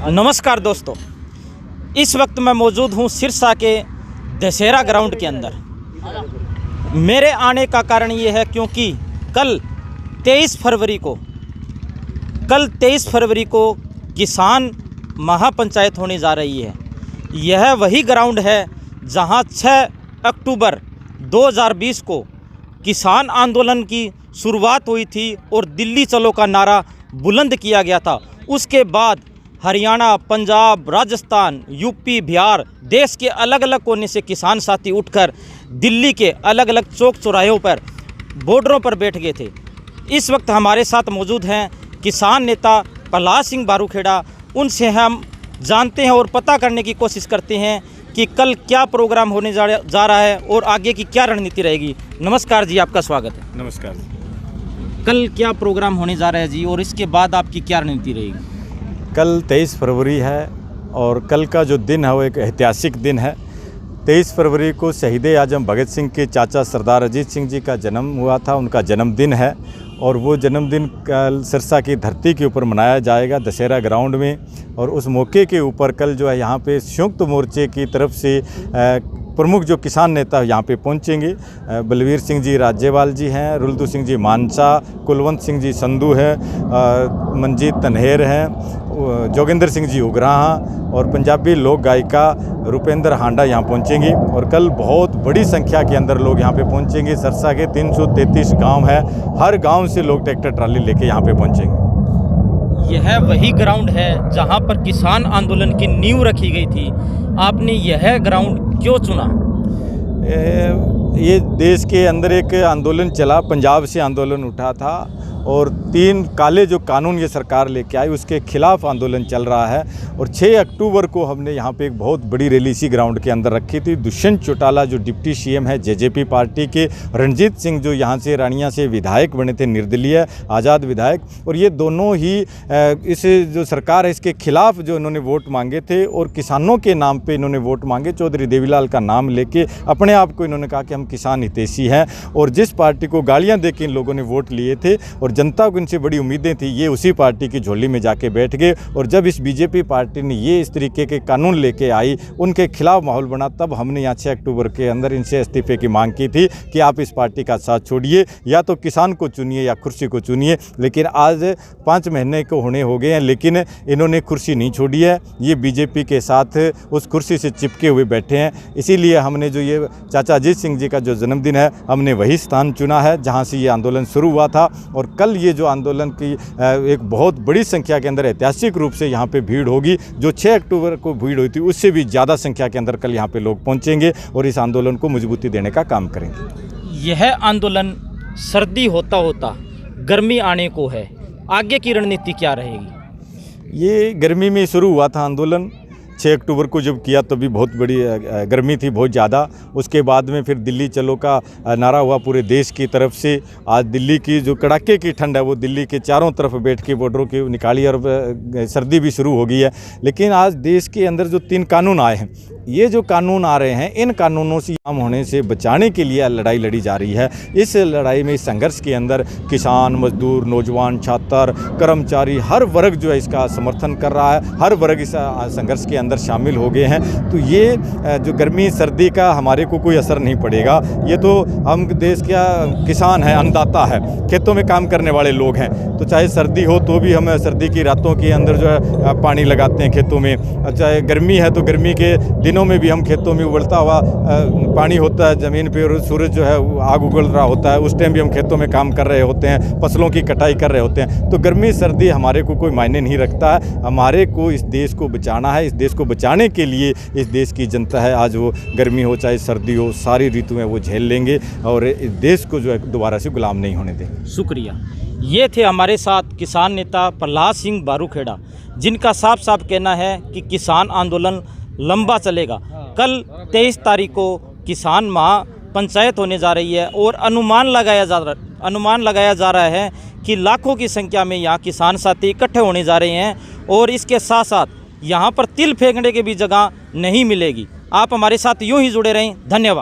नमस्कार दोस्तों, इस वक्त मैं मौजूद हूं सिरसा के दशहरा ग्राउंड के अंदर। मेरे आने का कारण ये है क्योंकि कल 23 फरवरी को किसान महापंचायत होने जा रही है। यह वही ग्राउंड है जहां 6 अक्टूबर 2020 को किसान आंदोलन की शुरुआत हुई थी और दिल्ली चलो का नारा बुलंद किया गया था। उसके बाद हरियाणा, पंजाब, राजस्थान, यूपी, बिहार, देश के अलग अलग कोने से किसान साथी उठकर दिल्ली के अलग अलग चौक चौराहों पर, बॉर्डरों पर बैठ गए थे। इस वक्त हमारे साथ मौजूद हैं किसान नेता प्रहलाद सिंह बारूखेड़ा। उनसे हम जानते हैं और पता करने की कोशिश करते हैं कि कल क्या प्रोग्राम होने जा रहा है और आगे की क्या रणनीति रहेगी। नमस्कार जी, आपका स्वागत है। नमस्कार। कल क्या प्रोग्राम होने जा रहा है जी, और इसके बाद आपकी क्या रणनीति रहेगी? कल 23 फरवरी है और कल का जो दिन है वो एक ऐतिहासिक दिन है। 23 फरवरी को शहीद आजम भगत सिंह के चाचा सरदार अजीत सिंह जी का जन्म हुआ था, उनका जन्मदिन है और वो जन्मदिन कल सिरसा की धरती के ऊपर मनाया जाएगा दशहरा ग्राउंड में। और उस मौके के ऊपर कल जो है यहाँ पे संयुक्त मोर्चे की तरफ से प्रमुख जो किसान नेता यहाँ पे पहुँचेंगे। बलवीर सिंह जी राज्यवाल जी हैं, रुलदू सिंह जी मानसा, कुलवंत सिंह जी संधू है, मंजीत तनहेर हैं, जोगिंदर सिंह जी उगराहा और पंजाबी लोक गायिका रुपेंद्र हांडा यहाँ पहुँचेंगी। और कल बहुत बड़ी संख्या के अंदर लोग यहाँ पे पहुँचेंगे। सिरसा के 333 गांव है, हर गांव से लोग ट्रैक्टर ट्राली लेके यहाँ पे पहुँचेंगे। यह वही ग्राउंड है जहां पर किसान आंदोलन की नींव रखी गई थी। आपने यह ग्राउंड क्यों चुना? ये देश के अंदर एक आंदोलन चला, पंजाब से आंदोलन उठा था और 3 काले जो कानून ये सरकार लेके आई उसके खिलाफ आंदोलन चल रहा है। और 6 अक्टूबर को हमने यहाँ पे एक बहुत बड़ी रैली इसी ग्राउंड के अंदर रखी थी। दुष्यंत चौटाला जो डिप्टी सीएम है जेजेपी पार्टी के, रणजीत सिंह जो यहाँ से रानिया से विधायक बने थे, निर्दलीय आज़ाद विधायक, और ये दोनों ही इस जो सरकार है इसके खिलाफ जो इन्होंने वोट मांगे थे और किसानों के नाम पे इन्होंने वोट मांगे। चौधरी देवीलाल का नाम लेके अपने आप को इन्होंने कहा कि हम किसान हितैषी हैं, और जिस पार्टी को गालियाँ दे के इन लोगों ने वोट लिए थे और जनता को इनसे बड़ी उम्मीदें थी, ये उसी पार्टी की झोली में जाके बैठ गए। और जब इस बीजेपी पार्टी ने ये इस तरीके के कानून लेके आई, उनके खिलाफ माहौल बना, तब हमने यहाँ 6 अक्टूबर के अंदर इनसे इस्तीफे की मांग की थी कि आप इस पार्टी का साथ छोड़िए, या तो किसान को चुनिए या कुर्सी को चुनिए। लेकिन आज 5 महीने को होने हो गए हैं, लेकिन इन्होंने कुर्सी नहीं छोड़ी है। ये बीजेपी के साथ उस कुर्सी से चिपके हुए बैठे हैं। इसीलिए हमने जो ये चाचा अजीत सिंह जी का जो जन्मदिन है, हमने वही स्थान चुना है जहाँ से ये आंदोलन शुरू हुआ था। और कल ये जो आंदोलन की एक बहुत बड़ी संख्या के अंदर ऐतिहासिक रूप से यहाँ पे भीड़ होगी। जो 6 अक्टूबर को भीड़ हुई थी उससे भी ज़्यादा संख्या के अंदर कल यहाँ पे लोग पहुँचेंगे और इस आंदोलन को मजबूती देने का काम करेंगे। यह आंदोलन सर्दी होता होता गर्मी आने को है, आगे की रणनीति क्या रहेगी? ये गर्मी में शुरू हुआ था आंदोलन। 6 अक्टूबर को जब किया तो भी बहुत बड़ी गर्मी थी, बहुत ज़्यादा। उसके बाद में फिर दिल्ली चलो का नारा हुआ पूरे देश की तरफ से। आज दिल्ली की जो कड़ाके की ठंड है वो दिल्ली के चारों तरफ बैठ के बॉर्डरों की निकाली और सर्दी भी शुरू हो गई है। लेकिन आज देश के अंदर जो 3 कानून आए हैं, ये जो कानून आ रहे हैं, इन कानूनों से आम होने से बचाने के लिए लड़ाई लड़ी जा रही है। इस लड़ाई में, इस संघर्ष के अंदर किसान, मजदूर, नौजवान, छात्र, कर्मचारी, हर वर्ग जो है इसका समर्थन कर रहा है। हर वर्ग इस संघर्ष के अंदर शामिल हो गए हैं। तो ये जो गर्मी सर्दी का हमारे को कोई असर नहीं पड़ेगा। ये तो हम देश का किसान है, अन्नदाता है, खेतों में काम करने वाले लोग हैं। तो चाहे सर्दी हो तो भी हम सर्दी की रातों के अंदर जो है पानी लगाते हैं खेतों में। चाहे गर्मी है तो गर्मी के दिनों में भी हम खेतों में उबलता हुआ पानी होता है ज़मीन पे और सूरज जो है आग उगल रहा होता है, उस टाइम भी हम खेतों में काम कर रहे होते हैं, फसलों की कटाई कर रहे होते हैं। तो गर्मी सर्दी हमारे को कोई मायने नहीं रखता है। हमारे को इस देश को बचाना है। इस देश को बचाने के लिए इस देश की जनता है, आज वो गर्मी हो चाहे सर्दी हो, सारी ऋतुएं वो झेल लेंगे और इस देश को जो है दोबारा से गुलाम नहीं होने देंगे। शुक्रिया। ये थे हमारे साथ किसान नेता प्रहलाद सिंह बारूखेड़ा, जिनका साफ साफ कहना है कि किसान आंदोलन लंबा चलेगा। कल 23 तारीख को किसान महापंचायत होने जा रही है और अनुमान लगाया जा रहा है कि लाखों की संख्या में यहाँ किसान साथी इकट्ठे होने जा रहे हैं और इसके साथ साथ यहाँ पर तिल फेंकने की भी जगह नहीं मिलेगी। आप हमारे साथ यूं ही जुड़े रहें। धन्यवाद।